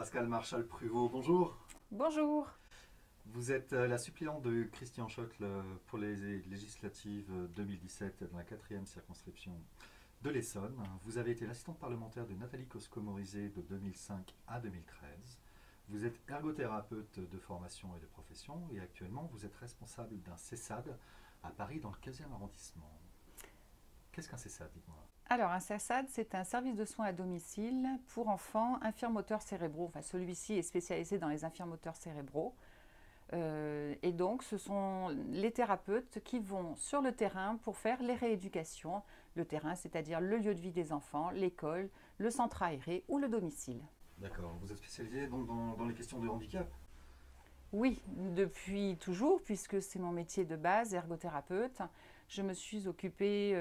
Pascal Marchal-Pruvot, bonjour. Bonjour. Vous êtes la suppléante de Christian Schottl pour les législatives 2017 dans la 4e circonscription de l'Essonne. Vous avez été l'assistante parlementaire de Nathalie Cosco-Morizet de 2005 à 2013. Vous êtes ergothérapeute de formation et de profession et actuellement vous êtes responsable d'un CESAD à Paris dans le 15e arrondissement. Qu'est-ce qu'un CESAD, dites-moi? Alors, un CESAD, c'est un service de soins à domicile pour enfants infirmoteurs cérébraux. Enfin, celui-ci est spécialisé dans les infirmoteurs cérébraux. Et donc, ce sont les thérapeutes qui vont sur le terrain pour faire les rééducations. Le terrain, c'est-à-dire le lieu de vie des enfants, l'école, le centre aéré ou le domicile. D'accord. Vous êtes spécialisé donc dans les questions de handicap? Oui, depuis toujours, puisque c'est mon métier de base, ergothérapeute. Je me suis occupée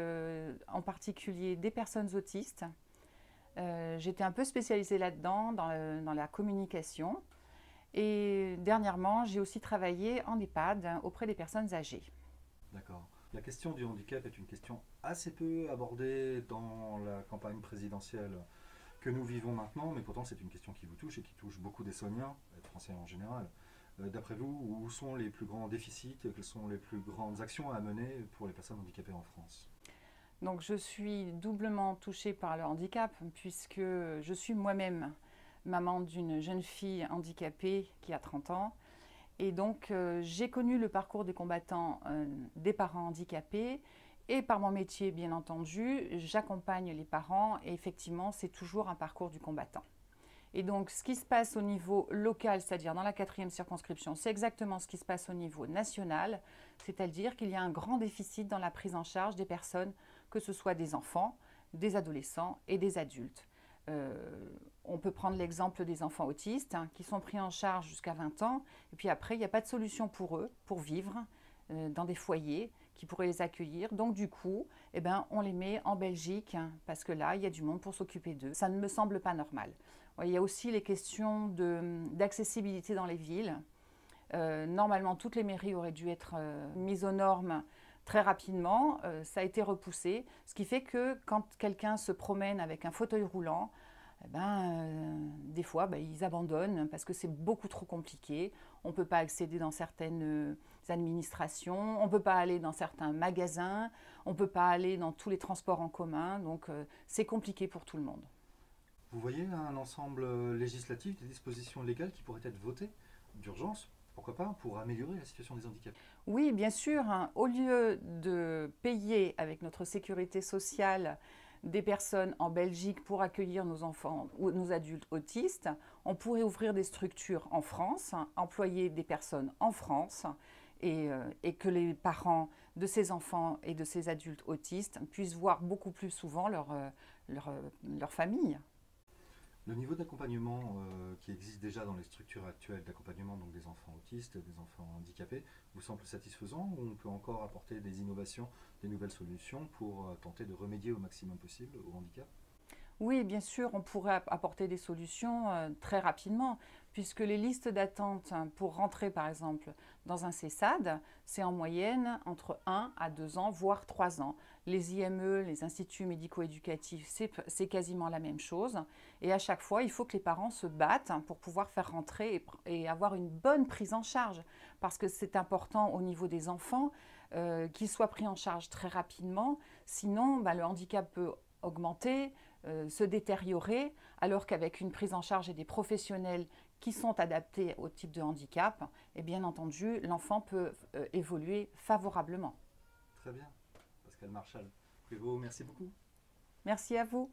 en particulier des personnes autistes. J'étais un peu spécialisée là-dedans, dans la communication. Et dernièrement, j'ai aussi travaillé en EHPAD auprès des personnes âgées. D'accord. La question du handicap est une question assez peu abordée dans la campagne présidentielle que nous vivons maintenant, mais pourtant c'est une question qui vous touche et qui touche beaucoup d'Essonniens, et de Français en général. D'après vous, où sont les plus grands déficits, quelles sont les plus grandes actions à mener pour les personnes handicapées en France? Donc je suis doublement touchée par le handicap puisque je suis moi-même maman d'une jeune fille handicapée qui a 30 ans. Et donc j'ai connu le parcours des combattants des parents handicapés. Et par mon métier, bien entendu, j'accompagne les parents et effectivement, c'est toujours un parcours du combattant. Et donc, ce qui se passe au niveau local, c'est-à-dire dans la 4e circonscription, c'est exactement ce qui se passe au niveau national, c'est-à-dire qu'il y a un grand déficit dans la prise en charge des personnes, que ce soit des enfants, des adolescents et des adultes. On peut prendre l'exemple des enfants autistes qui sont pris en charge jusqu'à 20 ans, et puis après, il n'y a pas de solution pour eux, pour vivre dans des foyers qui pourraient les accueillir. Donc du coup, eh ben, on les met en Belgique parce que là, il y a du monde pour s'occuper d'eux. Ça ne me semble pas normal. Il y a aussi les questions d'accessibilité dans les villes. Normalement, toutes les mairies auraient dû être mises aux normes très rapidement. Ça a été repoussé, ce qui fait que quand quelqu'un se promène avec un fauteuil roulant, eh ben, des fois, ils abandonnent parce que c'est beaucoup trop compliqué. On ne peut pas accéder dans certaines administrations, on ne peut pas aller dans certains magasins, on ne peut pas aller dans tous les transports en commun, donc c'est compliqué pour tout le monde. Vous voyez un ensemble législatif, des dispositions légales qui pourraient être votées d'urgence, pourquoi pas, pour améliorer la situation des handicapés? Oui, bien sûr, au lieu de payer avec notre sécurité sociale des personnes en Belgique pour accueillir nos enfants ou nos adultes autistes, on pourrait ouvrir des structures en France, employer des personnes en France et que les parents de ces enfants et de ces adultes autistes puissent voir beaucoup plus souvent leur famille. Le niveau d'accompagnement qui existe déjà dans les structures actuelles d'accompagnement donc des enfants autistes, des enfants handicapés, vous semble satisfaisant ou on peut encore apporter des innovations, des nouvelles solutions pour tenter de remédier au maximum possible au handicap? Oui, bien sûr, on pourrait apporter des solutions très rapidement, puisque les listes d'attente pour rentrer, par exemple, dans un CESAD, c'est en moyenne entre 1 à 2 ans, voire 3 ans. Les IME, les instituts médico-éducatifs, c'est quasiment la même chose. Et à chaque fois, il faut que les parents se battent pour pouvoir faire rentrer et avoir une bonne prise en charge, parce que c'est important au niveau des enfants qu'ils soient pris en charge très rapidement. Sinon, le handicap peut augmenter, se détériorer, alors qu'avec une prise en charge et des professionnels qui sont adaptés au type de handicap, et bien entendu, l'enfant peut évoluer favorablement. Très bien. Pascal Marchal. Prévost, merci beaucoup. Merci à vous.